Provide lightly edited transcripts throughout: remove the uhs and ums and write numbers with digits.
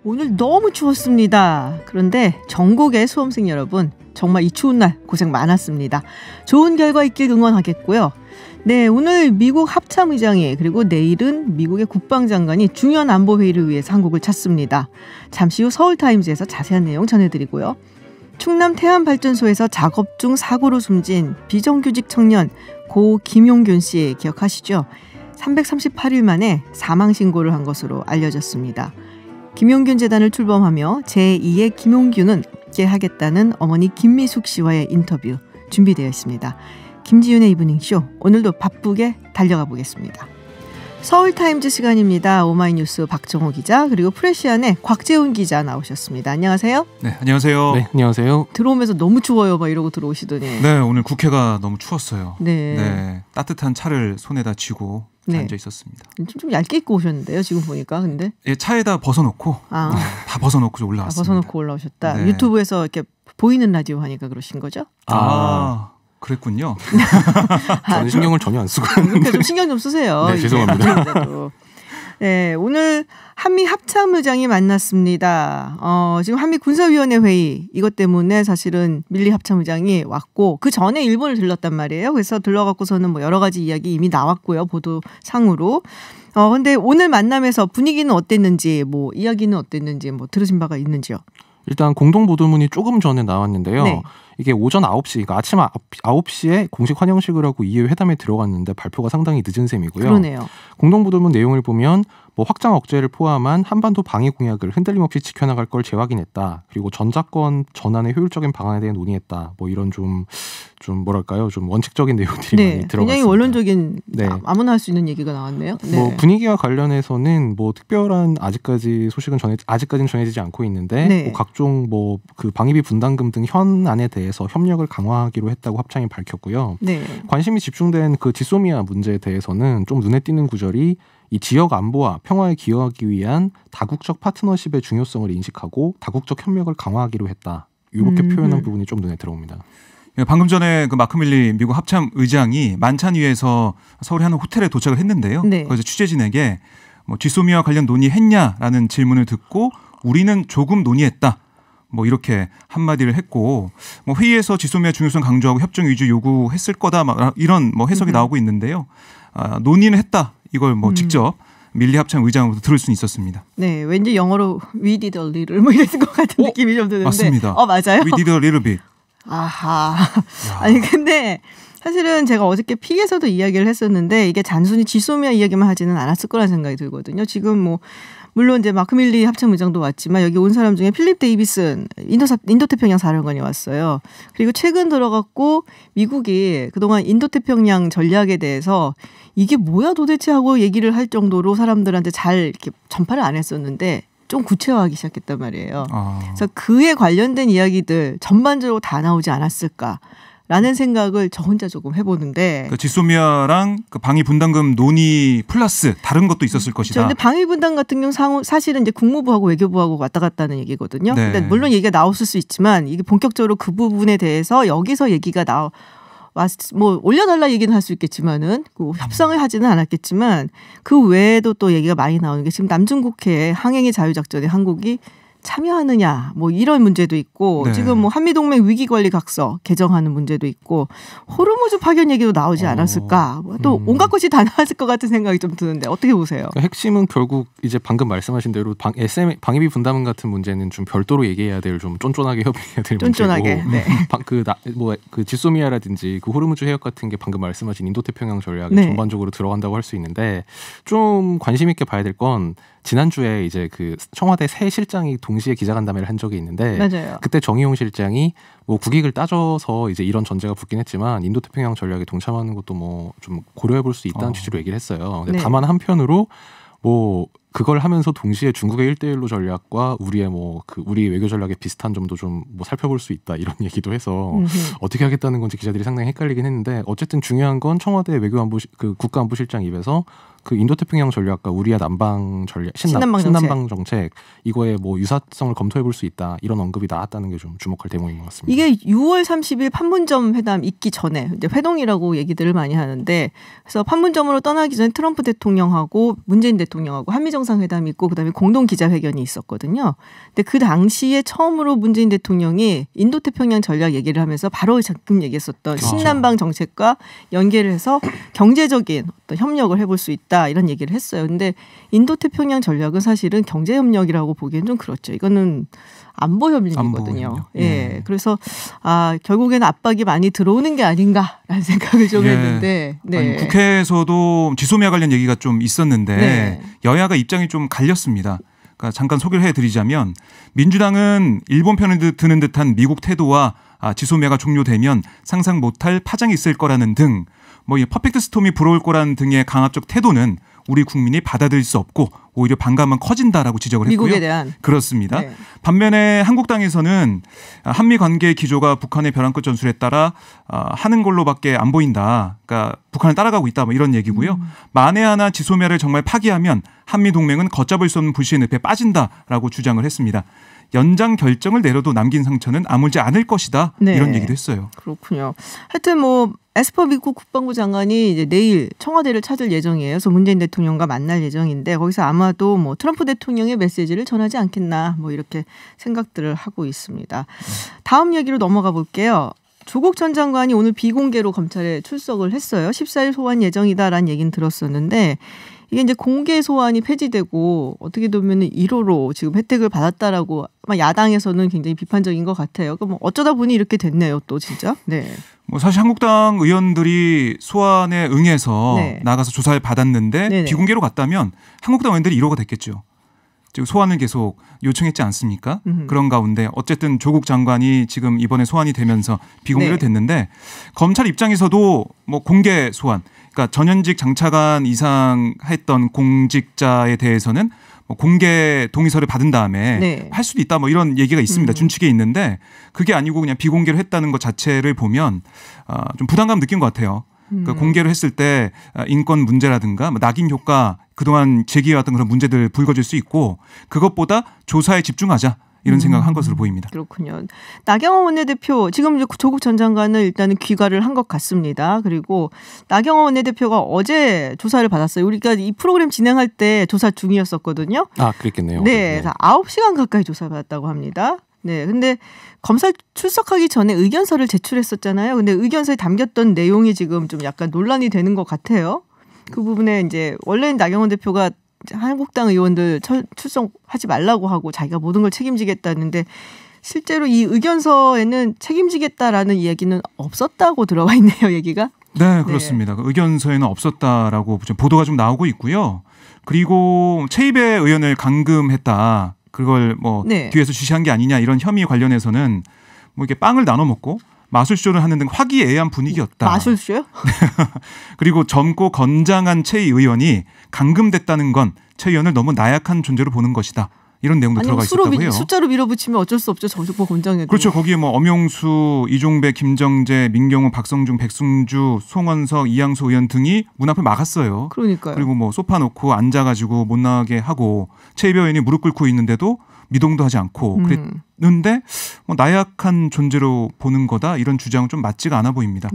오늘 너무 추웠습니다. 그런데 전국의 수험생 여러분 정말 이 추운 날 고생 많았습니다. 좋은 결과 있길 응원하겠고요. 네, 오늘 미국 합참의장이 그리고 내일은 미국의 국방장관이 중요한 안보회의를 위해서 한국을 찾습니다. 잠시 후 서울타임즈에서 자세한 내용 전해드리고요. 충남 태안발전소에서 작업 중 사고로 숨진 비정규직 청년 고 김용균 씨 기억하시죠? 338일 만에 사망신고를 한 것으로 알려졌습니다. 김용균 재단을 출범하며 제2의 김용균은 없게 하겠다는 어머니 김미숙 씨와의 인터뷰 준비되어 있습니다. 김지윤의 이브닝쇼 오늘도 바쁘게 달려가 보겠습니다. 서울타임즈 시간입니다. 오마이뉴스 박정호 기자 그리고 프레시안의 곽재훈 기자 나오셨습니다. 안녕하세요. 네, 안녕하세요. 네, 안녕하세요. 들어오면서 너무 추워요 막 이러고 들어오시더니. 네, 오늘 국회가 너무 추웠어요. 네. 따뜻한 차를 손에다 쥐고 앉아 있었습니다. 좀 얇게 입고 오셨는데요. 지금 보니까 근데. 예, 차에다 벗어놓고 다 벗어놓고 올라왔습니다. 벗어놓고 올라오셨다. 네. 유튜브에서 이렇게 보이는 라디오 하니까 그러신 거죠? 그랬군요. 저는 신경을 전혀 안 쓰고 이렇게 좀 신경 좀 쓰세요. 네, 죄송합니다. 네, 오늘 한미 합참의장이 만났습니다. 지금 한미 군사위원회 회의 이것 때문에 사실은 밀리 합참의장이 왔고 그 전에 일본을 들렀단 말이에요. 그래서 들러갖고서는 뭐 여러 가지 이야기 이미 나왔고요. 보도상으로. 근데 오늘 만남에서 분위기는 어땠는지 뭐 이야기는 어땠는지 뭐 들으신 바가 있는지요? 일단 공동보도문이 조금 전에 나왔는데요. 네. 이게 오전 9시, 그러니까 아침 9시에 공식 환영식을 하고 이후 회담에 들어갔는데 발표가 상당히 늦은 셈이고요. 그러네요. 공동보도문 내용을 보면 뭐 확장 억제를 포함한 한반도 방위 공약을 흔들림 없이 지켜나갈 걸 재확인했다. 그리고 전자권 전환의 효율적인 방안에 대해 논의했다. 뭐 이런 좀 뭐랄까요, 좀 원칙적인 내용들이 많이 들어갔습니다. 굉장히 원론적인 네. 아무나 할 수 있는 얘기가 나왔네요. 네. 뭐 분위기와 관련해서는 뭐 특별한 아직까지는 정해지지 않고 있는데 네. 뭐 각종 뭐 그 방위비 분담금 등 현안에 대해서 협력을 강화하기로 했다고 합창이 밝혔고요. 네. 관심이 집중된 그 지소미아 문제에 대해서는 좀 눈에 띄는 구절이 이 지역 안보와 평화에 기여하기 위한 다국적 파트너십의 중요성을 인식하고 다국적 협력을 강화하기로 했다. 이렇게 표현한 부분이 좀 눈에 들어옵니다. 방금 전에 그 마크 밀리 미국 합참 의장이 만찬 위에서 서울의 한 호텔에 도착을 했는데요. 네. 거기서 취재진에게 뭐 지소미아와 관련 논의했냐라는 질문을 듣고 우리는 조금 논의했다. 뭐 이렇게 한마디를 했고 뭐 회의에서 지소미아 중요성 강조하고 협정 위주 요구했을 거다 막 이런 뭐 해석이 나오고 있는데요. 논의는 했다. 이걸 뭐 직접 밀리 합참 의장으로도 들을 수는 있었습니다. 네, 왠지 영어로 we did a little 뭐 이랬을 것 같은 느낌이 좀 드는데. 맞습니다. 맞아요? We did a little bit. 아하. 아니 근데 사실은 제가 어저께 픽에서도 이야기를 했었는데 이게 단순히 지소미아 이야기만 하지는 않았을 거라는 생각이 들거든요. 지금 뭐 물론 이제 마크 밀리 합참의장도 왔지만 여기 온 사람 중에 필립 데이비슨 인도태평양 사령관이 왔어요. 그리고 최근 들어갔고 미국이 그동안 인도태평양 전략에 대해서 이게 뭐야 도대체 하고 얘기를 할 정도로 사람들한테 잘 이렇게 전파를 안 했었는데 좀 구체화하기 시작했단 말이에요. 그래서 그에 관련된 이야기들 전반적으로 다 나오지 않았을까라는 생각을 저 혼자 조금 해보는데. 그 지소미아랑 그 방위 분담금 논의 플러스 다른 것도 있었을 것이다. 그런데 방위 분담 같은 경우 사실은 이제 국무부하고 외교부하고 왔다 갔다 하는 얘기거든요. 네. 근데 물론 얘기가 나왔을 수 있지만 이게 본격적으로 그 부분에 대해서 여기서 얘기가 뭐 올려달라 얘기는 할 수 있겠지만은 그 협상을 하지는 않았겠지만 그 외에도 또 얘기가 많이 나오는 게 지금 남중국해 항행의 자유작전에 한국이 참여하느냐 뭐 이런 문제도 있고 네. 지금 뭐 한미동맹 위기관리각서 개정하는 문제도 있고 호르무즈 파견 얘기도 나오지 않았을까 또 온갖 것이 다 나왔을 것 같은 생각이 좀 드는데 어떻게 보세요? 그러니까 핵심은 결국 이제 방금 말씀하신 대로 방위비 분담금 같은 문제는 좀 별도로 얘기해야 될 좀 쫀쫀하게 협의해야 될 쫀쫀하게, 문제고 네. 그 지소미아라든지 그 호르무즈 해역 같은 게 방금 말씀하신 인도태평양 전략에 네. 전반적으로 들어간다고 할 수 있는데 좀 관심 있게 봐야 될 건 지난주에 이제 그 청와대 새 실장이 동시에 기자간담회를 한 적이 있는데 맞아요. 그때 정의용 실장이 뭐 국익을 따져서 이제 이런 전제가 붙긴 했지만 인도태평양 전략에 동참하는 것도 뭐 좀 고려해 볼 수 있다는 취지로 얘기를 했어요. 근데 네. 다만 한편으로 뭐 그걸 하면서 동시에 중국의 1대1로 전략과 우리의 뭐 그 우리 외교 전략의 비슷한 점도 좀 뭐 살펴볼 수 있다 이런 얘기도 해서 어떻게 하겠다는 건지 기자들이 상당히 헷갈리긴 했는데 어쨌든 중요한 건 청와대 외교안보 그 국가안보실장 입에서 그 인도태평양 전략과 우리아 남방 전략, 신남방 정책 이거에 뭐 유사성을 검토해 볼 수 있다 이런 언급이 나왔다는 게 좀 주목할 대목인 것 같습니다. 이게 6월 30일 판문점 회담 있기 전에 이제 회동이라고 얘기들을 많이 하는데 그래서 판문점으로 떠나기 전에 트럼프 대통령하고 문재인 대통령하고 한미 정상회담이 있고 그다음에 공동 기자회견이 있었거든요. 근데 그 당시에 처음으로 문재인 대통령이 인도태평양 전략 얘기를 하면서 바로 지금 얘기했었던 신남방 정책과 연계를 해서 경제적인 어떤 협력을 해볼 수 있다 이런 얘기를 했어요. 근데 인도태평양 전략은 사실은 경제협력이라고 보기엔 좀 그렇죠. 이거는 안보협력이거든요. 예. 그래서 결국에는 압박이 많이 들어오는 게 아닌가라는 생각을 좀 했는데. 네. 아니, 국회에서도 지소미아 관련 얘기가 좀 있었는데 네. 여야가 입장이 좀 갈렸습니다. 그러니까 잠깐 소개를 해드리자면 민주당은 일본 편을 드는 듯한 미국 태도와 지소미아가 종료되면 상상 못할 파장이 있을 거라는 등 뭐 이 퍼펙트 스톰이 불어올 거라는 등의 강압적 태도는 우리 국민이 받아들일 수 없고 오히려 반감은 커진다라고 지적을 했고요. 미국에 대한. 그렇습니다. 네. 반면에 한국당에서는 한미 관계의 기조가 북한의 벼랑 끝 전술에 따라 하는 걸로밖에 안 보인다. 그러니까 북한을 따라가고 있다. 뭐 이런 얘기고요. 만에 하나 지소미아를 정말 파기하면 한미 동맹은 걷잡을 수 없는 불씨의 늪에 빠진다라고 주장을 했습니다. 연장 결정을 내려도 남긴 상처는 아물지 않을 것이다. 네. 이런 얘기도 했어요. 그렇군요. 하여튼 뭐 에스퍼 미국 국방부 장관이 이제 내일 청와대를 찾을 예정이에요. 그래서 문재인 대통령과 만날 예정인데 거기서 아마도 뭐 트럼프 대통령의 메시지를 전하지 않겠나 뭐 이렇게 생각들을 하고 있습니다. 다음 얘기로 넘어가 볼게요. 조국 전 장관이 오늘 비공개로 검찰에 출석을 했어요. 14일 소환 예정이다라는 얘기는 들었었는데 이게 이제 공개 소환이 폐지되고 어떻게 보면 1호로 지금 혜택을 받았다라고 아마 야당에서는 굉장히 비판적인 것 같아요. 그럼 어쩌다 보니 이렇게 됐네요, 또 진짜. 네. 뭐 사실 한국당 의원들이 소환에 응해서 네. 나가서 조사를 받았는데 네네. 비공개로 갔다면 한국당 의원들이 1호가 됐겠죠. 지금 소환을 계속 요청했지 않습니까? 그런 가운데 어쨌든 조국 장관이 지금 이번에 소환이 되면서 비공개로 네. 됐는데 검찰 입장에서도 뭐 공개 소환, 그러니까 전현직 장차관 이상 했던 공직자에 대해서는 뭐 공개 동의서를 받은 다음에 네. 할 수도 있다 뭐 이런 얘기가 있습니다. 준칙에 있는데 그게 아니고 그냥 비공개로 했다는 것 자체를 보면 좀 부담감 느낀 것 같아요. 그러니까 공개로 했을 때 인권 문제라든가 낙인 효과 그동안 제기해왔던 그런 문제들 불거질 수 있고 그것보다 조사에 집중하자 이런 생각을 한 것으로 보입니다. 그렇군요. 나경원 원내대표 지금 이제 조국 전 장관을 일단은 귀가를 한 것 같습니다. 그리고 나경원 원내대표가 어제 조사를 받았어요. 우리가 이 프로그램 진행할 때 조사 중이었었거든요. 그랬겠네요. 네, 9시간 가까이 조사받았다고 합니다. 네, 근데 검찰 출석하기 전에 의견서를 제출했었잖아요. 근데 의견서에 담겼던 내용이 지금 좀 약간 논란이 되는 것 같아요. 그 부분에 이제 원래는 나경원 대표가 한국당 의원들 출석하지 말라고 하고 자기가 모든 걸 책임지겠다는데 실제로 이 의견서에는 책임지겠다라는 이야기는 없었다고 들어가 있네요, 얘기가. 네, 그렇습니다. 네. 의견서에는 없었다라고 보도가 좀 나오고 있고요. 그리고 최입의 의원을 감금했다. 그걸 뭐 네. 뒤에서 지시한 게 아니냐 이런 혐의 관련해서는 뭐 이렇게 빵을 나눠 먹고 마술쇼를 하는 등 화기애애한 분위기였다. 마술쇼요? 그리고 젊고 건장한 최 의원이 감금됐다는 건 최 의원을 너무 나약한 존재로 보는 것이다. 이런 내용도 들어가 있었다고 해요. 숫자로 밀어붙이면 어쩔 수 없죠. 젊고 건장해도. 그렇죠. 거기에 뭐 엄용수, 이종배, 김정재, 민경호, 박성중, 백승주, 송원석, 이양수 의원 등이 문 앞을 막았어요. 그러니까요. 그리고 뭐 소파 놓고 앉아가지고 못 나가게 하고 최입 의원이 무릎 꿇고 있는데도 미동도 하지 않고 그랬는데 뭐 나약한 존재로 보는 거다 이런 주장은 좀 맞지가 않아 보입니다.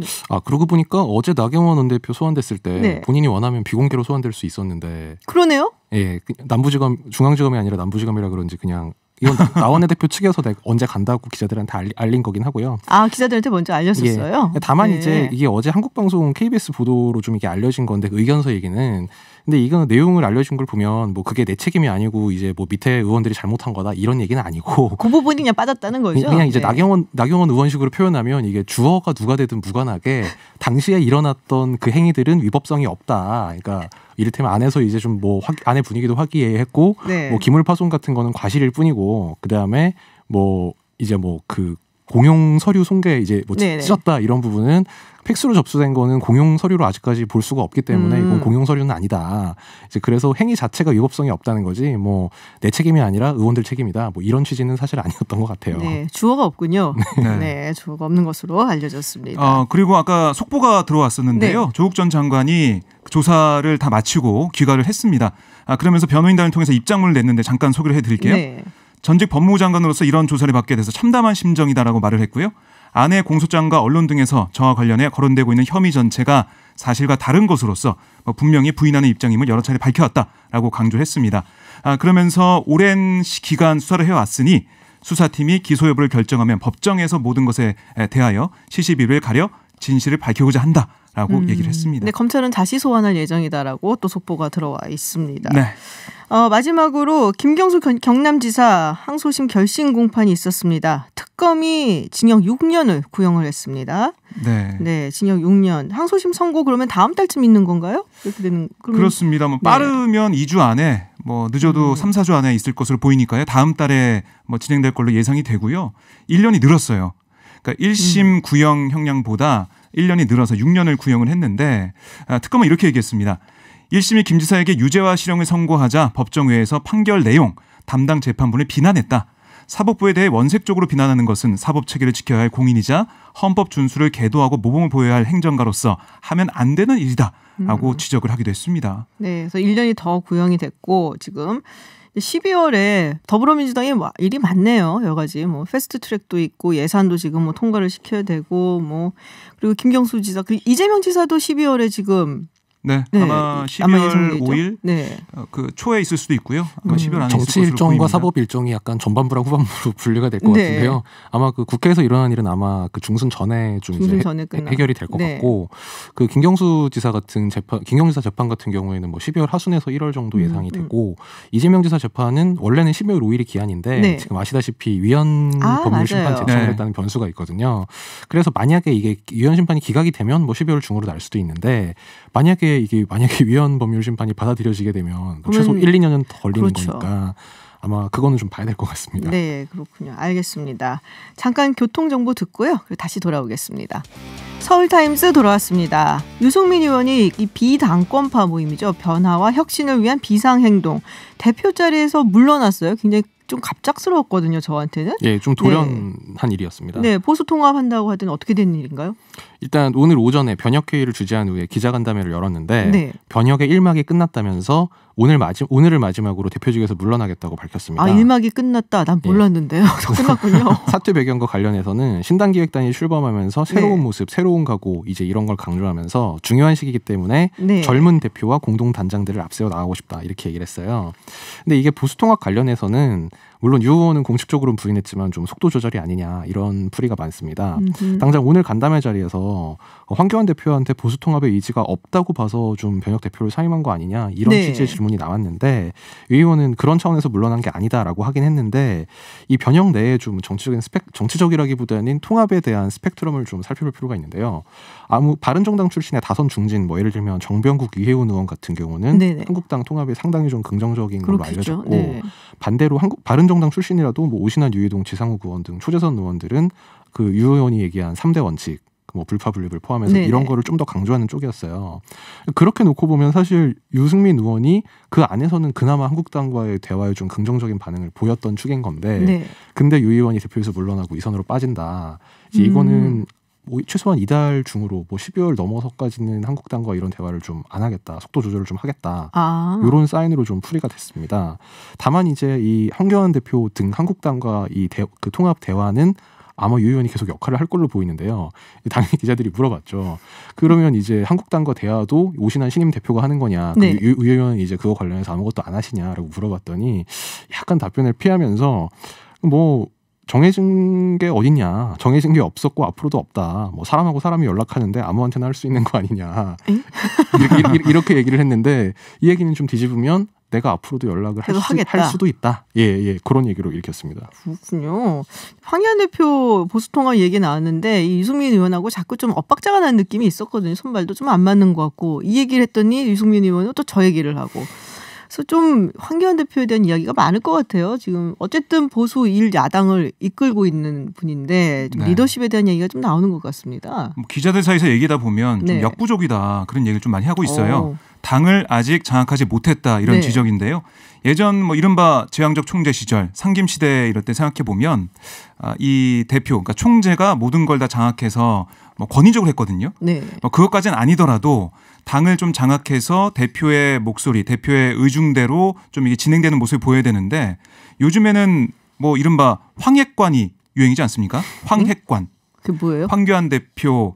그러고 보니까 어제 나경원 원내대표 소환됐을 때 네. 본인이 원하면 비공개로 소환될 수 있었는데 그러네요. 예, 남부지검 중앙지검이 아니라 남부지검이라 그런지 그냥 이건 나 원내대표 측에서 언제 간다고 기자들한테 알린 거긴 하고요. 기자들한테 먼저 알렸었어요. 예, 다만 네. 이제 이게 어제 한국방송 KBS 보도로 좀 이게 알려진 건데 그 의견서 얘기는 근데 이건 내용을 알려준 걸 보면 뭐 그게 내 책임이 아니고 이제 뭐 밑에 의원들이 잘못한 거다 이런 얘기는 아니고 그 부분이 그냥 빠졌다는 거죠. 그냥 이제 네. 나경원 의원식으로 표현하면 이게 주어가 누가 되든 무관하게 당시에 일어났던 그 행위들은 위법성이 없다. 그러니까 이를테면 안에서 이제 좀 뭐 안에 분위기도 화기애애했고 네. 뭐 기물 파손 같은 거는 과실일 뿐이고 그 다음에 뭐 이제 뭐 그 공용 서류 송계 이제 뭐 네네. 찢었다 이런 부분은 팩스로 접수된 거는 공용 서류로 아직까지 볼 수가 없기 때문에 이건 공용 서류는 아니다. 이제 그래서 행위 자체가 위법성이 없다는 거지 뭐 내 책임이 아니라 의원들 책임이다. 뭐 이런 취지는 사실 아니었던 것 같아요. 네, 주어가 없군요. 네. 네, 주어가 없는 것으로 알려졌습니다. 그리고 아까 속보가 들어왔었는데요. 네. 조국 전 장관이 조사를 다 마치고 귀가를 했습니다. 그러면서 변호인단을 통해서 입장문을 냈는데 잠깐 소개를 해드릴게요. 네. 전직 법무부 장관으로서 이런 조사를 받게 돼서 참담한 심정이다라고 말을 했고요. 아내 공소장과 언론 등에서 저와 관련해 거론되고 있는 혐의 전체가 사실과 다른 것으로서 분명히 부인하는 입장임을 여러 차례 밝혀왔다라고 강조했습니다. 그러면서 오랜 기간 수사를 해왔으니 수사팀이 기소 여부를 결정하면 법정에서 모든 것에 대하여 시시비비를 가려 진실을 밝히고자 한다라고 얘기를 했습니다. 네, 검찰은 다시 소환할 예정이다라고 또 속보가 들어와 있습니다. 네. 마지막으로 김경수 경남지사 항소심 결심 공판이 있었습니다. 특검이 징역 6년을 구형을 했습니다. 네. 네, 징역 6년. 항소심 선고 그러면 다음 달쯤 있는 건가요? 이렇게 되는 그렇습니다. 뭐 빠르면 2주 안에 뭐 늦어도 3, 4주 안에 있을 것으로 보이니까요. 다음 달에 뭐 진행될 걸로 예상이 되고요. 1년이 늘었어요. 그러니까 1심 구형 형량보다 1년이 늘어서 6년을 구형을 했는데 특검은 이렇게 얘기했습니다. 1심이 김 지사에게 유죄와 실형을 선고하자 법정회에서 판결 내용, 담당 재판부를 비난했다. 사법부에 대해 원색적으로 비난하는 것은 사법 체계를 지켜야 할 공인이자 헌법 준수를 계도하고 모범을 보여야 할 행정가로서 하면 안 되는 일이다. 라고 지적을 하기도 했습니다. 네, 그래서 1년이 더 구형이 됐고 지금 12월에 더불어민주당이 일이 많네요. 여러 가지 뭐 패스트트랙도 있고 예산도 지금 뭐 통과를 시켜야 되고 뭐 그리고 김경수 지사 그리고 이재명 지사도 12월에 지금 네, 아마 12월 5일 네. 그 초에 있을 수도 있고요. 아마 12월 안에 정치 있을 것으로 일정과 보입니다. 사법 일정이 약간 전반부랑 후반부로 분류가 될 것 네. 같은데요. 아마 그 국회에서 일어난 일은 아마 그 중순 전에 좀 중순 이제 전에 끝나. 해결이 될 것 네. 같고 그 김경수 지사 같은 재판, 김경수 지사 재판 같은 경우에는 뭐 12월 하순에서 1월 정도 예상이 되고 이재명 지사 재판은 원래는 12월 5일이 기한인데 네. 지금 아시다시피 위헌 법률 맞아요. 심판 제청을 네. 했다는 변수가 있거든요. 그래서 만약에 이게 위헌 심판이 기각이 되면 뭐 12월 중으로 날 수도 있는데 만약에 위헌 법률 심판이 받아들여지게 되면 최소 1, 2년은 더 걸리는 그렇죠. 거니까 아마 그거는 좀 봐야 될 것 같습니다. 네, 그렇군요. 알겠습니다. 잠깐 교통정보 듣고요. 그리고 다시 돌아오겠습니다. 서울타임스 돌아왔습니다. 유승민 의원이 이 비당권파 모임이죠. 변화와 혁신을 위한 비상행동 대표 자리에서 물러났어요. 굉장히 좀 갑작스러웠거든요. 저한테는. 예, 좀 돌연한 일이었습니다. 네, 보수 통합한다고 하더니 어떻게 된 일인가요? 일단 오늘 오전에 변혁회의를 주재한 후에 기자간담회를 열었는데 네. 변혁의 1막이 끝났다면서 오늘을 마지막으로 대표직에서 물러나겠다고 밝혔습니다. 1막이 끝났다. 난 몰랐는데요. 끝났군요. 사퇴 배경과 관련해서는 신당기획단이 출범하면서 새로운 모습, 새로운 각오 이제 이런 걸 강조하면서 중요한 시기이기 때문에 네. 젊은 대표와 공동 단장들을 앞세워 나가고 싶다 이렇게 얘기를 했어요. 근데 이게 보수통합 관련해서는 물론 유 의원은 공식적으로는 부인했지만 좀 속도 조절이 아니냐 이런 풀이가 많습니다. 당장 오늘 간담회 자리에서 황교안 대표한테 보수통합의 의지가 없다고 봐서 좀 변혁 대표를 사임한 거 아니냐 이런 네. 취지의 질문이 나왔는데 유 의원은 그런 차원에서 물러난 게 아니다라고 하긴 했는데 이 변혁 내에 좀 정치적이라기보다는 통합에 대한 스펙트럼을 좀 살펴볼 필요가 있는데요. 바른정당 출신의 다선 중진 뭐 예를 들면 정병국 이혜훈 의원 같은 경우는 네네. 한국당 통합에 상당히 좀 긍정적인 걸로 그렇겠죠. 알려졌고 네. 반대로 바른정당 출신이라도 뭐 오신환 유해동 지상욱 의원 등 초재선 의원들은 그 유 의원이 얘기한 3대 원칙 뭐 불파불립을 포함해서 네네. 이런 거를 좀 더 강조하는 쪽이었어요. 그렇게 놓고 보면 사실 유승민 의원이 그 안에서는 그나마 한국당과의 대화에 좀 긍정적인 반응을 보였던 축인 건데 네. 근데 유 의원이 대표에서 물러나고 이 선으로 빠진다. 이제 이거는 뭐 최소한 이달 중으로 뭐 12월 넘어서까지는 한국당과 이런 대화를 좀 안 하겠다. 속도 조절을 좀 하겠다. 이런 사인으로 좀 풀이가 됐습니다. 다만 이제 이 황교안 대표 등 한국당과 그 통합 대화는 아마 유 의원이 계속 역할을 할 걸로 보이는데요. 당연히 기자들이 물어봤죠. 그러면 이제 한국당과 대화도 오신환 신임 대표가 하는 거냐. 네. 유 의원이 이제 그거 관련해서 아무것도 안 하시냐라고 물어봤더니 약간 답변을 피하면서 뭐 정해진 게 어딨냐. 정해진 게 없었고 앞으로도 없다. 뭐 사람하고 사람이 연락하는데 아무한테나 할 수 있는 거 아니냐. 이렇게 얘기를 했는데 이 얘기는 좀 뒤집으면 내가 앞으로도 연락을 할 수도 있다. 예, 그런 얘기로 읽혔습니다. 그렇군요. 황교안 대표 보수통합 얘기 나왔는데 이 유승민 의원하고 자꾸 좀 엇박자가 나는 느낌이 있었거든요. 손발도 좀 안 맞는 것 같고 이 얘기를 했더니 유승민 의원은 또 저 얘기를 하고 그래서 좀 황교안 대표에 대한 이야기가 많을 것 같아요. 지금 어쨌든 보수 1야당을 이끌고 있는 분인데 좀 네. 리더십에 대한 얘기가 좀 나오는 것 같습니다. 뭐 기자들 사이에서 얘기다 보면 좀 네. 역부족이다 그런 얘기를 좀 많이 하고 있어요. 오. 당을 아직 장악하지 못했다 이런 네. 지적인데요. 예전 뭐 이른바 제왕적 총재 시절 상김 시대 이럴 때 생각해 보면 이 대표 그러니까 총재가 모든 걸 다 장악해서 뭐 권위적으로 했거든요. 네. 뭐 그것까지는 아니더라도 당을 좀 장악해서 대표의 목소리, 대표의 의중대로 좀 이게 진행되는 모습을 보여야 되는데 요즘에는 뭐 이른바 황핵관이 유행이지 않습니까? 황핵관. 그게 뭐예요? 핵심 황교안 대표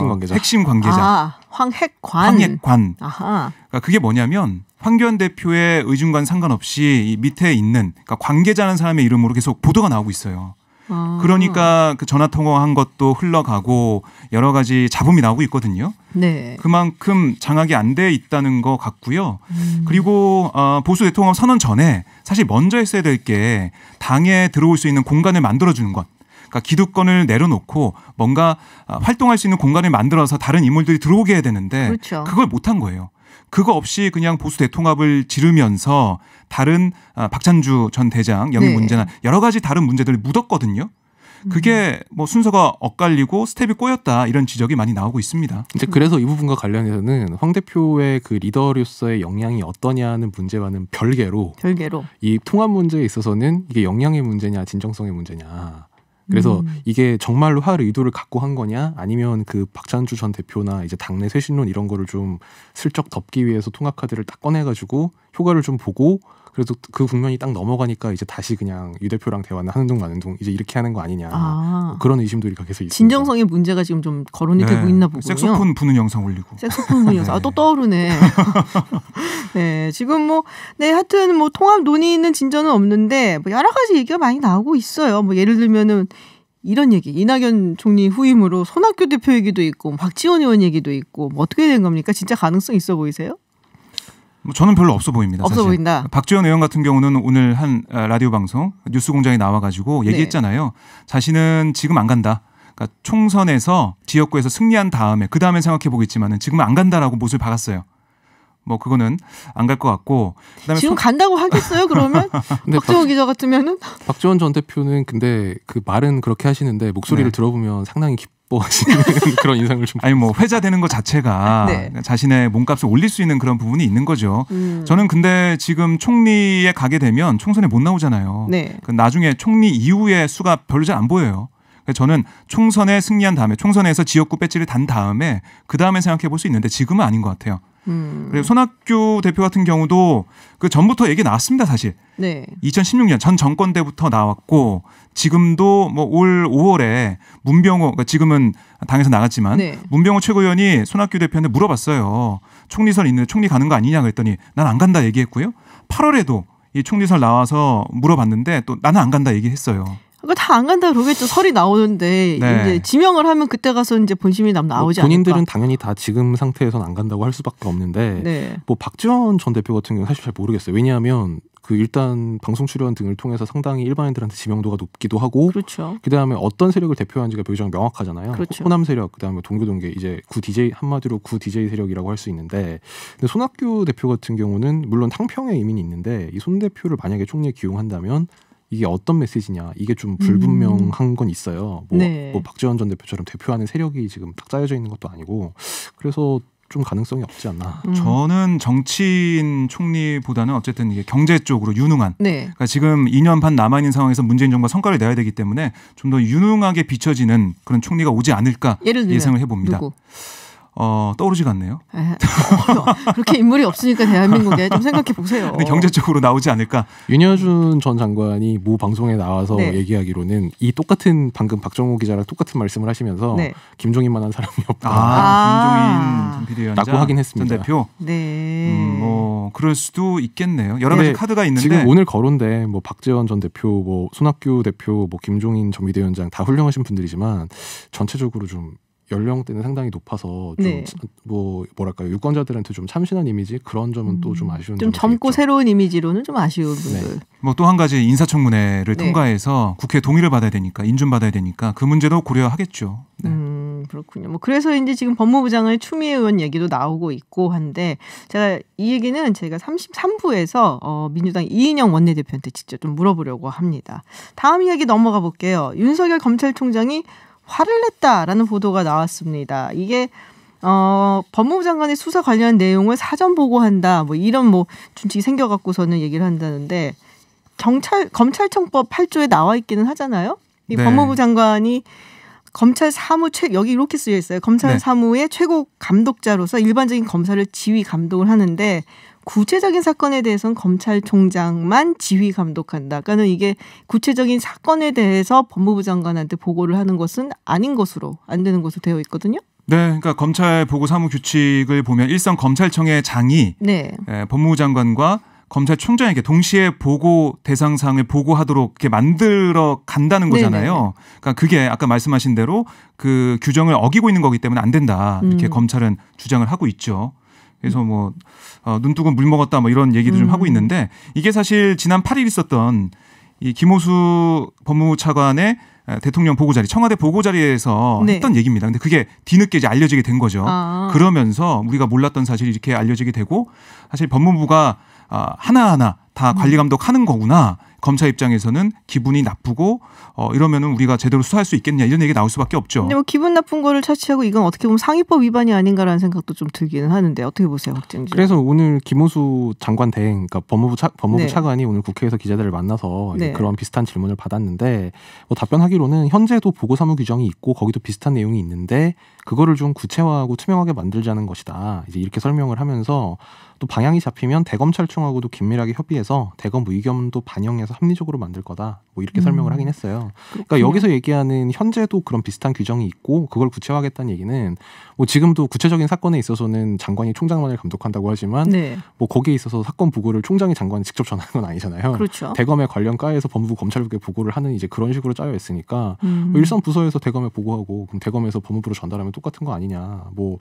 관계자. 핵심 관계자. 아, 황핵관. 황핵관. 아하. 그러니까 그게 뭐냐면 황교안 대표의 의중과는 상관없이 이 밑에 있는 그러니까 관계자라는 사람의 이름으로 계속 보도가 나오고 있어요. 아. 그러니까 그 전화 통화한 것도 흘러가고 여러 가지 잡음이 나오고 있거든요. 네. 그만큼 장악이 안 돼 있다는 것 같고요. 그리고 보수 대통령 선언 전에 사실 먼저 했어야 될 게 당에 들어올 수 있는 공간을 만들어주는 것. 그러니까 기득권을 내려놓고 뭔가 활동할 수 있는 공간을 만들어서 다른 인물들이 들어오게 해야 되는데 그렇죠. 그걸 못한 거예요. 그거 없이 그냥 보수 대통합을 지르면서 다른 박찬주 전 대장 영입 네. 문제나 여러 가지 다른 문제들을 묻었거든요. 그게 뭐 순서가 엇갈리고 스텝이 꼬였다 이런 지적이 많이 나오고 있습니다. 이제 그래서 이 부분과 관련해서는 황 대표의 그 리더로서의 역량이 어떠냐는 문제와는 별개로 이 통합 문제에 있어서는 이게 역량의 문제냐 진정성의 문제냐. 그래서 이게 정말로 할 의도를 갖고 한 거냐 아니면 그 박찬주 전 대표나 이제 당내 쇄신론 이런 거를 좀 슬쩍 덮기 위해서 통합 카드를 딱 꺼내가지고 효과를 좀 보고 그래도 그 국면이 딱 넘어가니까 이제 다시 그냥 유 대표랑 대화는 하는 둥 마는 둥 이제 이렇게 하는 거 아니냐 아. 그런 의심들이 계속 있습니다. 진정성의 문제가 지금 좀 거론이 되고 있나 보군요. 색소폰 부는 영상 올리고. 색소폰 부는 영상. 아, 또 떠오르네. 네, 지금 뭐, 네, 하여튼 뭐 통합 논의 있는 진전은 없는데 뭐 여러 가지 얘기가 많이 나오고 있어요. 뭐 예를 들면은 이런 얘기, 이낙연 총리 후임으로 손학규 대표 얘기도 있고 박지원 의원 얘기도 있고 뭐 어떻게 된 겁니까? 진짜 가능성 있어 보이세요? 뭐 저는 별로 없어 보입니다. 없어 사실. 보인다. 박지원 의원 같은 경우는 오늘 한 라디오 방송 뉴스공장에 나와가지고 얘기했잖아요. 자신은 지금 안 간다. 그러니까 총선에서 지역구에서 승리한 다음에 그 다음에 생각해 보겠지만은 지금은 안 간다라고 못을 박았어요. 뭐 그거는 안 갈 것 같고 그다음에 지금 간다고 하겠어요? 그러면 근데 박지원 기자 같으면은 박지원 전 대표는 근데 그 말은 그렇게 하시는데 목소리를 네. 들어보면 상당히 기뻐하시는 그런 인상을 좀 아니 뭐 회자되는 것 자체가 네. 자신의 몸값을 올릴 수 있는 그런 부분이 있는 거죠. 저는 근데 지금 총리에 가게 되면 총선에 못 나오잖아요. 네. 그 나중에 총리 이후의 수가 별로 잘 안 보여요. 그래서 저는 총선에 승리한 다음에 총선에서 지역구 배지를 단 다음에 그 다음에 생각해 볼 수 있는데 지금은 아닌 것 같아요. 그리고 손학규 대표 같은 경우도 그 전부터 얘기 나왔습니다, 사실. 네. 2016년 전 정권 때부터 나왔고 지금도 뭐 올 5월에 문병호 그러니까 지금은 당에서 나갔지만 네. 문병호 최고위원이 손학규 대표한테 물어봤어요. 총리설 있는데 총리 가는 거 아니냐 그랬더니 난 안 간다 얘기했고요. 8월에도 이 총리설 나와서 물어봤는데 또 나는 안 간다 얘기했어요. 그거 다 안 간다 그러겠죠. 설이 나오는데 네. 이제 지명을 하면 그때 가서 이제 본심이 나오지 본인들은 않을까. 당연히 다 지금 상태에서는 안 간다고 할 수밖에 없는데 네. 뭐 박지원 전 대표 같은 경우는 사실 잘 모르겠어요. 왜냐하면 그 일단 방송 출연 등을 통해서 상당히 일반인들한테 지명도가 높기도 하고 그렇죠. 그다음에 어떤 세력을 대표하는지가 비교적 명확하잖아요. 그렇죠. 호남 세력, 그다음에 동교동계 이제 구 DJ 한마디로 구 DJ 세력이라고 할 수 있는데, 근데 손학규 대표 같은 경우는 물론 탕평의 이민이 있는데 이 손 대표를 만약에 총리에 기용한다면 이게 어떤 메시지냐 이게 좀 불분명한 건 있어요. 뭐, 네. 뭐 박지원 전 대표처럼 대표하는 세력이 지금 딱 짜여져 있는 것도 아니고 그래서 좀 가능성이 없지 않나. 저는 정치인 총리보다는 어쨌든 이게 경제 쪽으로 유능한 네. 그러니까 지금 2년 반 남아있는 상황에서 문재인 정부가 성과를 내야 되기 때문에 좀 더 유능하게 비춰지는 그런 총리가 오지 않을까 예를 들면 예상을 해봅니다. 누구? 떠오르지가 않네요. 그렇게 인물이 없으니까 대한민국에 좀 생각해 보세요. 근데 경제적으로 나오지 않을까. 윤여준 전 장관이 모 방송에 나와서 네. 얘기하기로는 이 똑같은 방금 박정호 기자랑 똑같은 말씀을 하시면서 네. 김종인만한 사람이 없다. 김종인 비대위원장 라고 하긴 했습니다. 전 대표. 네. 뭐 그럴 수도 있겠네요. 여러 가지 근데 카드가 있는데 지금 오늘 거론된 뭐 박지원 전 대표, 뭐 손학규 대표, 뭐 김종인 전 비대위원장 다 훌륭하신 분들이지만 전체적으로 좀 연령대는 상당히 높아서 좀 네. 뭐 뭐랄까요 유권자들한테 좀 참신한 이미지 그런 점은 또 좀 아쉬운 좀 점이 젊고 있죠. 새로운 이미지로는 좀 아쉬운 분들. 뭐 또 한 가지 인사청문회를 네. 통과해서 국회 동의를 받아야 되니까 인준받아야 되니까 그 문제도 고려하겠죠. 네. 그렇군요. 뭐 그래서 이제 지금 법무부 장관의 추미애 의원 얘기도 나오고 있고 한데 제가 이 얘기는 제가 33부에서 민주당 이인영 원내대표한테 직접 좀 물어보려고 합니다. 다음 이야기 넘어가 볼게요. 윤석열 검찰총장이 화를 냈다라는 보도가 나왔습니다. 이게 법무부 장관의 수사 관련 내용을 사전 보고한다. 뭐 이런 뭐 준칙이 생겨갖고서는 얘기를 한다는데 검찰청법 8조에 나와 있기는 하잖아요. 이 네. 법무부 장관이 검찰 사무 여기 이렇게 쓰여 있어요. 검찰 네. 사무의 최고 감독자로서 일반적인 검사를 지휘 감독을 하는데 구체적인 사건에 대해서는 검찰총장만 지휘 감독한다. 그러니까 이게 구체적인 사건에 대해서 법무부 장관한테 보고를 하는 것은 아닌 것으로 안 되는 것으로 되어 있거든요. 네, 그러니까 검찰 보고 사무 규칙을 보면 일선 검찰청의 장이 네. 법무부 장관과 검찰총장에게 동시에 보고 대상 사항을 보고하도록 이렇게 만들어 간다는 거잖아요. 네네. 그러니까 그게 아까 말씀하신 대로 그 규정을 어기고 있는 거기 때문에 안 된다. 이렇게 검찰은 주장을 하고 있죠. 그래서 뭐 눈뜨고 물 먹었다 뭐 이런 얘기도 좀 하고 있는데 이게 사실 지난 8일 있었던 이 김호수 법무부 차관의 대통령 보고 자리, 청와대 보고 자리에서 네. 했던 얘기입니다. 근데 그게 뒤늦게 이제 알려지게 된 거죠. 아. 그러면서 우리가 몰랐던 사실이 이렇게 알려지게 되고 사실 법무부가 하나하나 다 관리 감독하는 거구나. 검찰 입장에서는 기분이 나쁘고 이러면은 우리가 제대로 수사할 수 있겠냐 이런 얘기 나올 수밖에 없죠. 근데 뭐 기분 나쁜 거를 차치하고 이건 어떻게 보면 상위법 위반이 아닌가라는 생각도 좀 들기는 하는데 어떻게 보세요, 박정진? 그래서 오늘 김호수 장관 대행, 그러니까 법무부 네. 차관이 오늘 국회에서 기자들을 만나서 네. 그런 비슷한 질문을 받았는데 뭐 답변하기로는 현재도 보고사무 규정이 있고 거기도 비슷한 내용이 있는데 그거를 좀 구체화하고 투명하게 만들자는 것이다. 이제 이렇게 설명을 하면서 또 방향이 잡히면 대검찰청하고도 긴밀하게 협의해서 대검 의견도 반영해서 합리적으로 만들 거다. 뭐 이렇게 설명을 하긴 했어요. 그러니까 여기서 얘기하는 현재도 그런 비슷한 규정이 있고 그걸 구체화하겠다는 얘기는 뭐 지금도 구체적인 사건에 있어서는 장관이 총장만을 감독한다고 하지만 네. 뭐 거기에 있어서 사건 보고를 총장이 장관이 직접 전하는 건 아니잖아요. 그렇죠. 대검의 관련 과에서 법무부 검찰국에 보고를 하는 이제 그런 식으로 짜여 있으니까 뭐 일선 부서에서 대검에 보고하고 그럼 대검에서 법무부로 전달하면 똑같은 거 아니냐. 뭐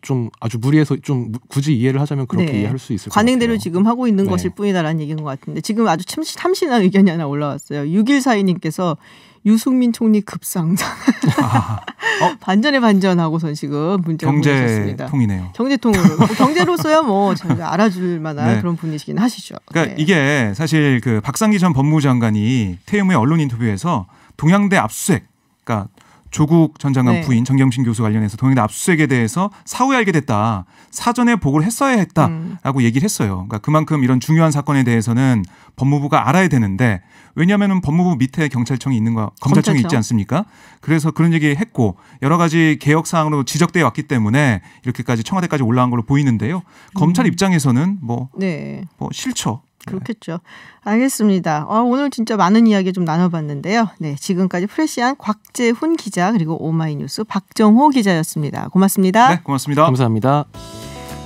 좀 아주 무리해서 좀 굳이 이해를 하자면 그렇게 네. 이해할 수 있을 것 같아요. 관행대로 지금 하고 있는 네. 것일 뿐이다라는 얘기인 것 같은데 지금 아주 참신한 의견이 하나 올라왔어요. 6142님께서 유승민 총리 급상장. 반전에 반전하고선 지금 문자를 보내셨습니다. 경제통이네요. 경제통으로. 경제로서야 뭐 저희가 알아줄 만한 네. 그런 분이시긴 하시죠. 그러니까 네. 이게 사실 그 박상기 전 법무부 장관이 퇴임 후에 언론 인터뷰에서 동양대 압수수색, 그러니까 조국 전 장관 네. 부인 정경심 교수 관련해서 동양대 압수수색에 대해서 사후에 알게 됐다. 사전에 보고를 했어야 했다라고 얘기를 했어요. 그러니까 그만큼 이런 중요한 사건에 대해서는 법무부가 알아야 되는데 왜냐하면 법무부 밑에 경찰청이 있는 거, 검찰청이 검찰청. 있지 않습니까? 그래서 그런 얘기 했고 여러 가지 개혁 사항으로 지적되어 왔기 때문에 이렇게까지 청와대까지 올라간 걸로 보이는데요. 검찰 입장에서는 뭐 네. 싫죠. 그렇겠죠. 알겠습니다. 오늘 진짜 많은 이야기 좀 나눠봤는데요. 네, 지금까지 프레시안 곽재훈 기자 그리고 오마이뉴스 박정호 기자였습니다. 고맙습니다. 네, 고맙습니다. 감사합니다.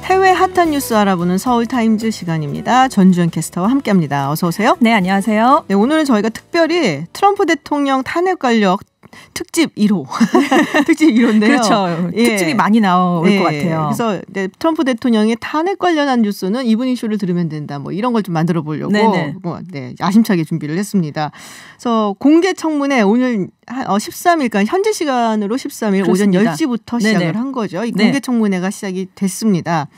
해외 핫한 뉴스 알아보는 서울타임즈 시간입니다. 전주현 캐스터와 함께합니다. 어서 오세요. 네, 안녕하세요. 네, 오늘은 저희가 특별히 트럼프 대통령 탄핵 관련 특집 1호. 특집 1호인데요. 그렇죠. 예. 특집이 많이 나올 예. 것 같아요. 그래서 네, 트럼프 대통령의 탄핵 관련한 뉴스는 이브닝 쇼를 들으면 된다. 뭐 이런 걸 좀 만들어 보려고 네네. 네, 야심차게 준비를 했습니다. 그래서 공개 청문회 오늘 13일, 그러니까 현재 시간으로 13일 오전 그렇습니다. 10시부터 네네. 시작을 한 거죠. 이 네. 공개 청문회가 시작이 됐습니다.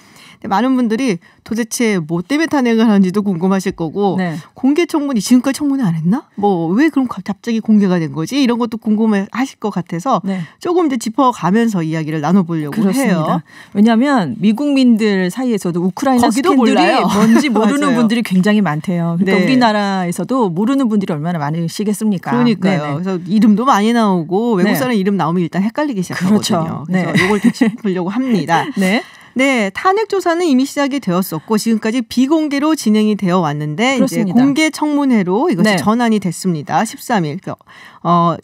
많은 분들이 도대체 뭐 때문에 탄핵을 하는지도 궁금하실 거고 네. 공개 청문회 지금까지 청문회 안 했나? 뭐 왜 그럼 갑자기 공개가 된 거지? 이런 것도 궁금해하실 것 같아서 네. 조금 이제 짚어가면서 이야기를 나눠보려고 그렇습니다. 해요. 왜냐하면 미국민들 사이에서도 우크라이나 거기도 스캔들이 몰라요. 뭔지 모르는 맞아요. 분들이 굉장히 많대요. 그러니까 네. 우리나라에서도 모르는 분들이 얼마나 많으시겠습니까? 그러니까요. 네네. 그래서 이름도 많이 나오고 외국 네. 사람 이름 나오면 일단 헷갈리기 시작하거든요. 그렇죠. 그래서 네. 이걸 짚으려고 합니다. 네. 네, 탄핵 조사는 이미 시작이 되었었고 지금까지 비공개로 진행이 되어 왔는데 그렇습니다. 이제 공개 청문회로 이것이 네. 전환이 됐습니다. 13일.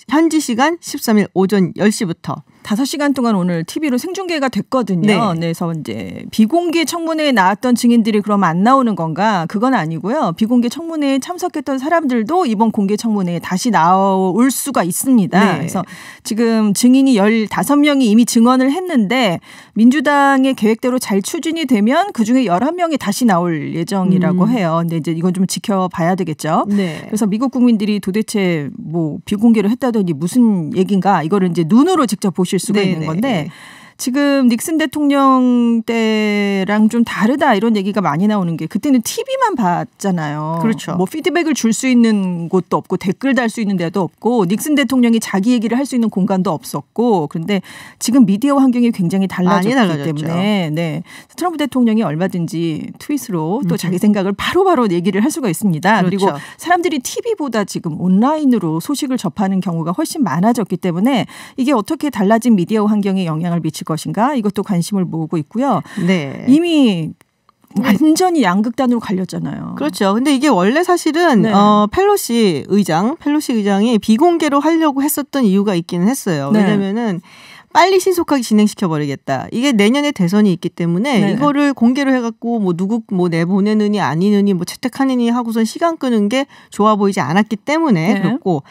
현지 시간 13일 오전 10시부터 5시간 동안 오늘 TV로 생중계가 됐거든요. 네. 그래서 이제 비공개 청문회에 나왔던 증인들이 그럼 안 나오는 건가? 그건 아니고요. 비공개 청문회에 참석했던 사람들도 이번 공개 청문회에 다시 나올 수가 있습니다. 네. 그래서 지금 증인이 15명이 이미 증언을 했는데 민주당의 계획대로 잘 추진이 되면 그중에 11명이 다시 나올 예정이라고 해요. 근데 이제 이건 좀 지켜봐야 되겠죠. 네. 그래서 미국 국민들이 도대체 뭐 비공개로 했다더니 무슨 얘기인가? 이거를 이제 눈으로 직접 보셔야 보실 수가 네네. 있는 건데 지금 닉슨 대통령 때랑 좀 다르다 이런 얘기가 많이 나오는 게 그때는 TV만 봤잖아요. 그렇죠. 뭐 피드백을 줄 수 있는 곳도 없고 댓글 달 수 있는 데도 없고 닉슨 대통령이 자기 얘기를 할 수 있는 공간도 없었고 그런데 지금 미디어 환경이 굉장히 달라졌기 때문에 네. 트럼프 대통령이 얼마든지 트윗으로 또 자기 생각을 바로바로 얘기를 할 수가 있습니다. 그렇죠. 그리고 사람들이 TV보다 지금 온라인으로 소식을 접하는 경우가 훨씬 많아졌기 때문에 이게 어떻게 달라진 미디어 환경에 영향을 미칠 것인가 이것도 관심을 모으고 있고요. 네. 이미 완전히 양극단으로 갈렸잖아요. 그렇죠. 근데 이게 원래 사실은 네. 펠로시 의장이 비공개로 하려고 했었던 이유가 있기는 했어요. 네. 왜냐면은 빨리 신속하게 진행시켜버리겠다. 이게 내년에 대선이 있기 때문에 네. 이거를 공개로 해갖고 뭐 누구 뭐 내보내느니 아니느니 뭐 채택하느니 하고선 시간 끄는 게 좋아 보이지 않았기 때문에 네. 그렇고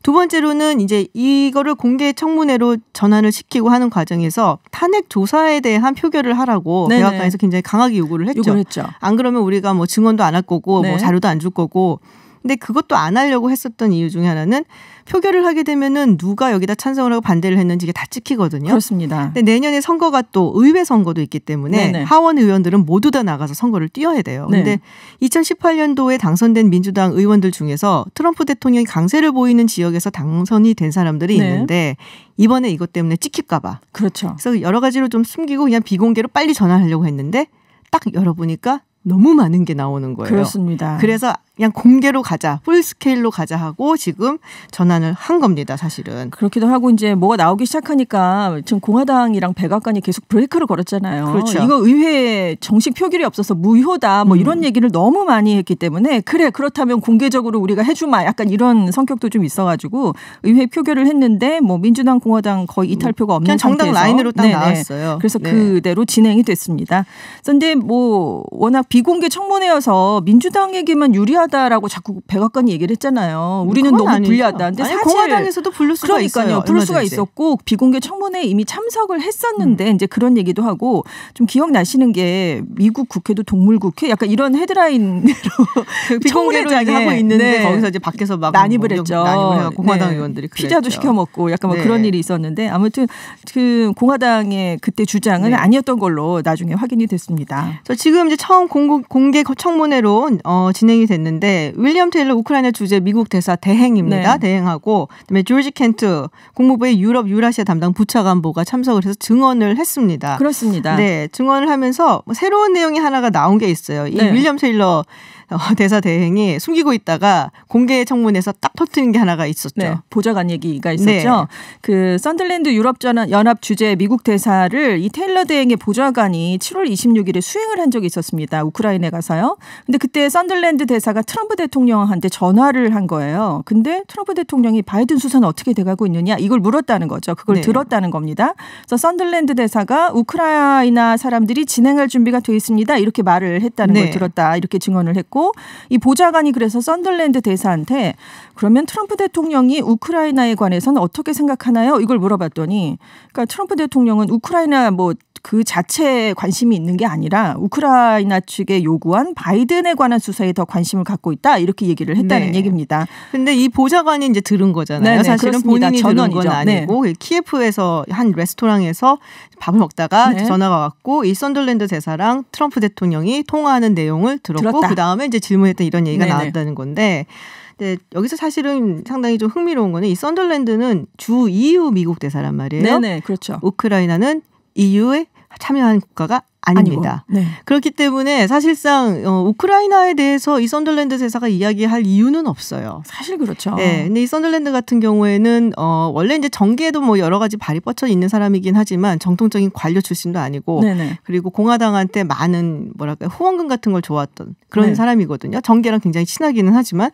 두 번째로는 이제 이거를 공개 청문회로 전환을 시키고 하는 과정에서 탄핵 조사에 대한 표결을 하라고 네네. 백악관에서 굉장히 강하게 요구를 했죠. 요구를 했죠. 안 그러면 우리가 뭐 증언도 안 할 거고 네. 뭐 자료도 안 줄 거고. 근데 그것도 안 하려고 했었던 이유 중에 하나는 표결을 하게 되면은 누가 여기다 찬성을 하고 반대를 했는지 이게 다 찍히거든요. 그렇습니다. 근데 내년에 선거가 또 의회 선거도 있기 때문에 네네. 하원 의원들은 모두 다 나가서 선거를 뛰어야 돼요. 네. 근데 2018년도에 당선된 민주당 의원들 중에서 트럼프 대통령이 강세를 보이는 지역에서 당선이 된 사람들이 네. 있는데 이번에 이것 때문에 찍힐까 봐. 그렇죠. 그래서 여러 가지로 좀 숨기고 그냥 비공개로 빨리 전환하려고 했는데 딱 열어보니까 너무 많은 게 나오는 거예요. 그렇습니다. 그래서 그냥 공개로 가자, 풀스케일로 가자 하고 지금 전환을 한 겁니다, 사실은. 그렇기도 하고 이제 뭐가 나오기 시작하니까 지금 공화당이랑 백악관이 계속 브레이크를 걸었잖아요. 그렇죠. 이거 의회에 정식 표결이 없어서 무효다 뭐 이런 얘기를 너무 많이 했기 때문에 그래 그렇다면 공개적으로 우리가 해주마 약간 이런 성격도 좀 있어가지고 의회 표결을 했는데 뭐 민주당 공화당 거의 이탈표가 없는 그냥 정당 상태에서 라인으로 딱 네네. 나왔어요. 그래서 네. 그대로 진행이 됐습니다. 그런데 뭐 워낙 비공개 청문회여서 민주당에게만 유리하다라고 자꾸 백악관이 얘기를 했잖아요. 우리는 그건 너무 아니죠. 불리하다. 근데 아니, 사실 공화당에서도 부를 수가 그러니까요. 있어요. 부를 수가 얼마든지. 있었고 비공개 청문회에 이미 참석을 했었는데 이제 그런 얘기도 하고 좀 기억나시는 게 미국 국회도 동물국회 약간 이런 헤드라인으로 비공개로 청문회장에 하고 있는데 네. 거기서 이제 밖에서 막 난입을 했죠. 난입을 해서 공화당 네. 의원들이 피자도 그랬죠. 시켜 먹고 약간 뭐 네. 그런 일이 있었는데 아무튼 그 공화당의 그때 주장은 네. 아니었던 걸로 나중에 확인이 됐습니다. 저 지금 이제 처음 공개 청문회로 진행이 됐는데 윌리엄 테일러 우크라이나 주재 미국 대사 대행입니다. 네. 대행하고 그다음에 조지 켄트 국무부의 유럽 유라시아 담당 부차관보가 참석을 해서 증언을 했습니다. 그렇습니다. 네, 증언을 하면서 새로운 내용이 하나가 나온 게 있어요. 이 네. 윌리엄 테일러 대사 대행이 숨기고 있다가 공개 청문회에서 딱 터뜨린 게 하나가 있었죠. 네, 보좌관 얘기가 있었죠. 네. 그 썬들랜드 유럽연합 주재 미국 대사를 이 테일러 대행의 보좌관이 7월 26일에 수행을 한 적이 있었습니다. 우크라이나에 가서요. 근데 그때 썬들랜드 대사가 트럼프 대통령한테 전화를 한 거예요. 근데 트럼프 대통령이 바이든 수사는 어떻게 돼가고 있느냐 이걸 물었다는 거죠. 그걸 네. 들었다는 겁니다. 그래서 썬들랜드 대사가 우크라이나 사람들이 진행할 준비가 돼 있습니다. 이렇게 말을 했다는 네. 걸 들었다. 이렇게 증언을 했고 이 보좌관이 그래서 썬들랜드 대사한테 그러면 트럼프 대통령이 우크라이나에 관해서는 어떻게 생각하나요? 이걸 물어봤더니 그러니까 트럼프 대통령은 우크라이나 뭐 그 자체에 관심이 있는 게 아니라 우크라이나 측에 요구한 바이든에 관한 수사에 더 관심을 갖고 있다. 이렇게 얘기를 했다는 네. 얘기입니다. 근데 이 보좌관이 이제 들은 거잖아요. 네네, 사실은 그렇습니다. 본인이 들은 건 전원이죠. 아니고 키예프에서 한 레스토랑에서 밥을 먹다가 네. 전화가 왔고 이 썬덜랜드 대사랑 트럼프 대통령이 통화하는 내용을 들었고 들었다. 그다음에 이제 질문했던 이런 얘기가 네네. 나왔다는 건데 네, 여기서 사실은 상당히 좀 흥미로운 거는 이 썬덜랜드는 주 EU 미국 대사란 말이에요. 네네, 그렇죠. 우크라이나는 EU에 참여한 국가가 아닙니다. 아니고. 네. 그렇기 때문에 사실상 우크라이나에 대해서 이 썬덜랜드 대사가 이야기할 이유는 없어요. 사실 그렇죠. 네, 근데 이 썬덜랜드 같은 경우에는 원래 이제 정계에도 뭐 여러 가지 발이 뻗쳐 있는 사람이긴 하지만 정통적인 관료 출신도 아니고 네네. 그리고 공화당한테 많은 뭐랄까 후원금 같은 걸 줘왔던 그런 네. 사람이거든요. 정계랑 굉장히 친하기는 하지만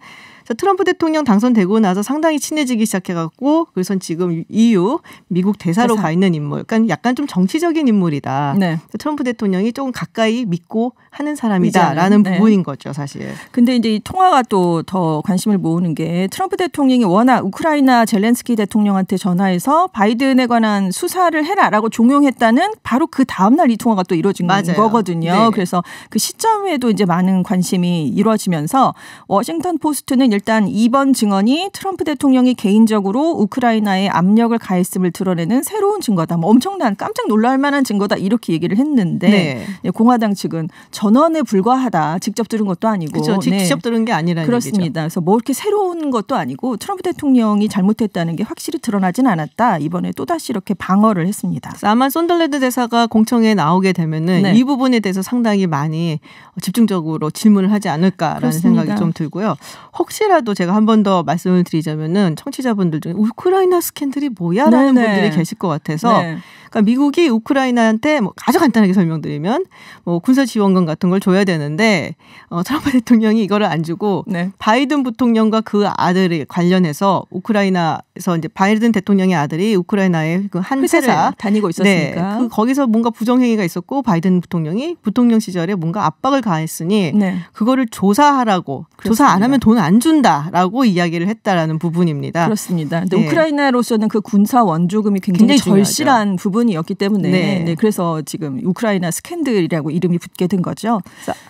트럼프 대통령 당선되고 나서 상당히 친해지기 시작해갖고 그래서 지금 EU 미국 대사로 대사. 가 있는 인물, 그러니까 약간 좀 정치적인 인물이다. 네. 트럼프 대통령이 조금 가까이 믿고 하는 사람이다라는 네. 부분인 거죠, 사실. 근데 이제 이 통화가 또 더 관심을 모으는 게 트럼프 대통령이 워낙 우크라이나 젤렌스키 대통령한테 전화해서 바이든에 관한 수사를 해라라고 종용했다는 바로 그 다음 날 이 통화가 또 이루어진 맞아요. 거거든요. 네. 그래서 그 시점에도 이제 많은 관심이 이루어지면서 워싱턴 포스트는 일단 이번 증언이 트럼프 대통령이 개인적으로 우크라이나에 압력을 가했음을 드러내는 새로운 증거다. 뭐 엄청난 깜짝 놀랄 만한 증거다. 이렇게 얘기를 했는데 네. 공화당 측은 전원에 불과하다. 직접 들은 것도 아니고. 그렇죠. 직접 들은 게 아니라는 그렇습니다. 얘기죠. 그래서 뭐 이렇게 새로운 것도 아니고 트럼프 대통령이 잘못했다는 게 확실히 드러나진 않았다. 이번에 또다시 이렇게 방어를 했습니다. 아마 손덜랜드 대사가 공청회에 나오게 되면은 네. 이 부분에 대해서 상당히 많이 집중적으로 질문을 하지 않을까라는 그렇습니다. 생각이 좀 들고요. 혹시라도 제가 한 번 더 말씀을 드리자면은 청취자분들 중에 우크라이나 스캔들이 뭐야라는 네네. 분들이 계실 것 같아서 네. 그러니까 미국이 우크라이나한테 뭐 아주 간단하게 설명드리면 뭐 군사 지원금 같은 걸 줘야 되는데 트럼프 대통령이 이거를 안 주고 네. 바이든 부통령과 그 아들이 관련해서 우크라이나에서 이제 바이든 대통령의 아들이 우크라이나의 그 한 회사를 회사 다니고 네, 있었으니까. 그 거기서 뭔가 부정행위가 있었고 바이든 부통령이 부통령 시절에 뭔가 압박을 가했으니 네. 그거를 조사하라고 조사 안 하면 돈 안 준다라고 이야기를 했다라는 부분입니다. 그렇습니다. 근데 네. 우크라이나로서는 그 군사 원조금이 굉장히 굉장히 중요하죠. 절실한 부분이었기 때문에 네. 네, 그래서 지금 우크라이나 스캔들이라고 이름이 붙게 된 거죠.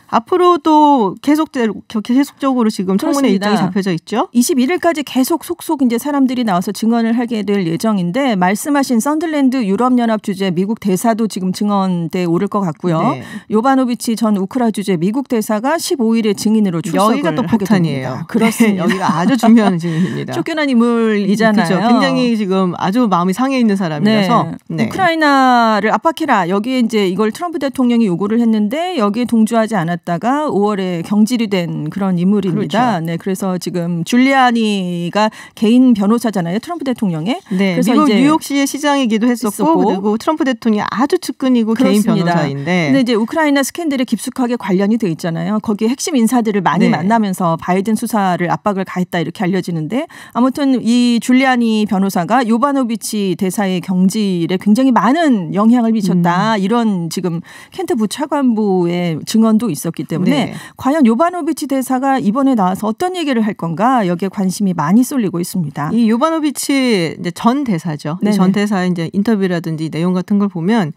앞으로도 계속적으로 지금 청문회 그렇습니다. 일정이 잡혀져 있죠. 21일까지 계속 속속 이제 사람들이 나와서 증언을 하게 될 예정인데 말씀하신 썬들랜드 유럽연합 주재 미국 대사도 지금 증언대에 오를 것 같고요. 네. 요바노비치 전 우크라 주재 미국 대사가 15일에 증인으로 출석을 여기가 또 하게 폭탄이에요. 됩니다. 그렇습니다. 네, 여기가 아주 중요한 증인입니다. 쫓겨난 인물이잖아요. 그렇죠. 굉장히 지금 아주 마음이 상해 있는 사람이라서 네. 우크라이나를 압박해라. 여기에 이제 이걸 트럼프 대통령이 요구를 했는데 여기에 동조하지 않았다가 5월에 경질이 된 그런 인물입니다. 그렇죠. 네, 그래서 지금 줄리아니가 개인 변호사잖아요. 트럼프 대통령의. 네, 그래서 미국 이제 뉴욕시의 시장이기도 했었고 그리고 트럼프 대통령이 아주 측근이고 개인 그렇습니다. 변호사인데 근데 이제 우크라이나 스캔들에 깊숙하게 관련이 돼 있잖아요. 거기에 핵심 인사들을 많이 네. 만나면서 바이든 수사를 압박을 가했다 이렇게 알려지는데 아무튼 이 줄리아니 변호사가 요바노비치 대사의 경질에 굉장히 많은 영향을 미쳤다. 이런 지금 켄트 부차관부의 증언도 있었기 때문에 네. 과연 요바노비치 대사가 이번에 나와서 어떤 얘기를 할 건가 여기에 관심이 많이 쏠리고 있습니다. 이 요바노비치 이제 전 대사죠. 네네. 전 대사의 이제 인터뷰라든지 내용 같은 걸 보면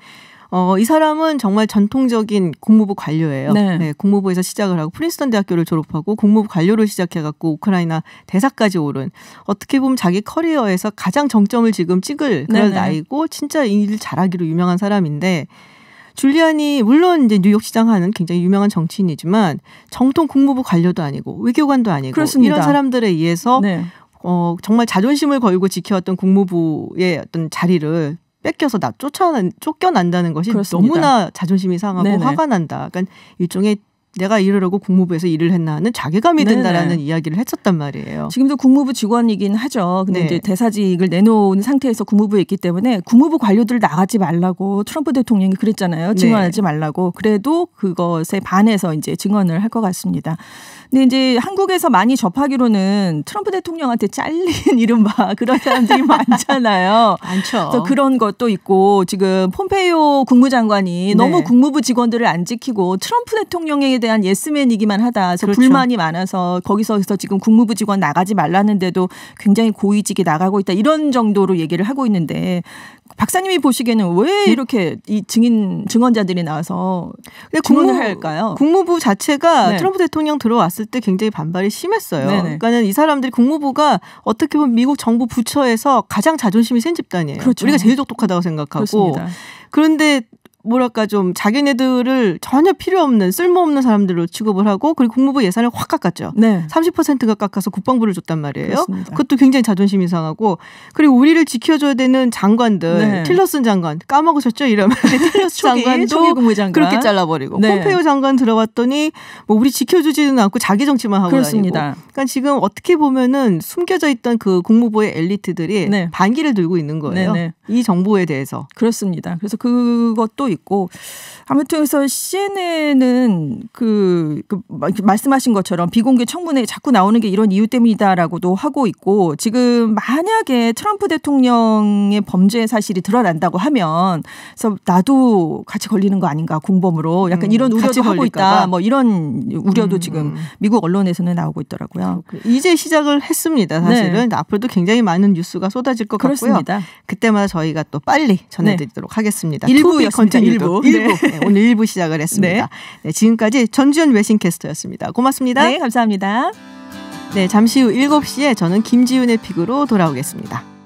이 사람은 정말 전통적인 국무부 관료예요. 네. 네, 국무부에서 시작을 하고 프린스턴 대학교를 졸업하고 국무부 관료를 시작해갖고 우크라이나 대사까지 오른 어떻게 보면 자기 커리어에서 가장 정점을 지금 찍을 그럴 네네. 나이고 진짜 일 잘하기로 유명한 사람인데 줄리안이 물론 이제 뉴욕시장 하는 굉장히 유명한 정치인이지만 정통 국무부 관료도 아니고 외교관도 아니고 그렇습니다. 이런 사람들에 의해서 네. 정말 자존심을 걸고 지켜왔던 국무부의 어떤 자리를 뺏겨서 쫓겨난다는 것이 그렇습니다. 너무나 자존심이 상하고 네네. 화가 난다. 그러니까 일종의 내가 이러려고 국무부에서 일을 했나 하는 자괴감이 네네. 든다라는 이야기를 했었단 말이에요. 지금도 국무부 직원이긴 하죠. 근데 네. 이제 대사직을 내놓은 상태에서 국무부에 있기 때문에 국무부 관료들 나가지 말라고 트럼프 대통령이 그랬잖아요. 증언하지 말라고. 그래도 그것에 반해서 이제 증언을 할 것 같습니다. 근데 이제 한국에서 많이 접하기로는 트럼프 대통령한테 잘린 이른바 그런 사람들이 많잖아요. 많죠. 그래서 그런 것도 있고 지금 폼페이오 국무장관이 네. 너무 국무부 직원들을 안 지키고 트럼프 대통령에 대한 예스맨이기만 하다. 그래서 그렇죠. 불만이 많아서 거기서 지금 국무부 직원 나가지 말라는데도 굉장히 고위직이 나가고 있다. 이런 정도로 얘기를 하고 있는데 박사님이 보시기에는 왜 이렇게 이 증언자들이 나와서 증언을 할까요? 국무부 자체가 네. 트럼프 대통령 들어왔을 때 굉장히 반발이 심했어요. 네네. 그러니까는 이 사람들이 국무부가 어떻게 보면 미국 정부 부처에서 가장 자존심이 센 집단이에요. 그렇죠. 우리가 제일 똑똑하다고 생각하고 그렇습니다. 그런데 뭐랄까 좀 자기네들을 전혀 필요 없는 쓸모없는 사람들로 취급을 하고 그리고 국무부 예산을 확 깎았죠. 네. 30%가 깎아서 국방부를 줬단 말이에요. 그렇습니다. 그것도 굉장히 자존심이 상하고 그리고 우리를 지켜줘야 되는 장관들 네. 틸러슨 장관 까먹으셨죠? 이러면 틸러슨 초기 장관도 국무장관. 그렇게 잘라버리고 네. 폼페이오 장관 들어왔더니 뭐 우리 지켜주지는 않고 자기 정치만 하고 그렇습니다. 다니고 그러니까 지금 어떻게 보면은 숨겨져 있던 그 국무부의 엘리트들이 네. 반기를 들고 있는 거예요. 네네. 이 정보에 대해서. 그렇습니다. 그래서 그것도 있고 아무튼 그래서 CNN은 말씀하신 것처럼 비공개 청문회에 자꾸 나오는 게 이런 이유 때문이다라고도 하고 있고 지금 만약에 트럼프 대통령의 범죄 사실이 드러난다고 하면 그래서 나도 같이 걸리는 거 아닌가 공범으로 약간 이런 우려도 하고 있다. 뭐 이런 우려도 지금 미국 언론에서는 나오고 있더라고요. 이제 시작을 했습니다. 사실은 앞으로도 굉장히 많은 뉴스가 쏟아질 것 그렇습니다. 같고요. 그때마다 저희가 또 빨리 전해드리도록 하겠습니다. 일부였습니다. 일부. 네, 오늘 1부 시작을 했습니다. 네, 지금까지 전지현 외신캐스터였습니다. 고맙습니다. 네, 감사합니다. 네, 잠시 후 7시에 저는 김지윤의 픽으로 돌아오겠습니다.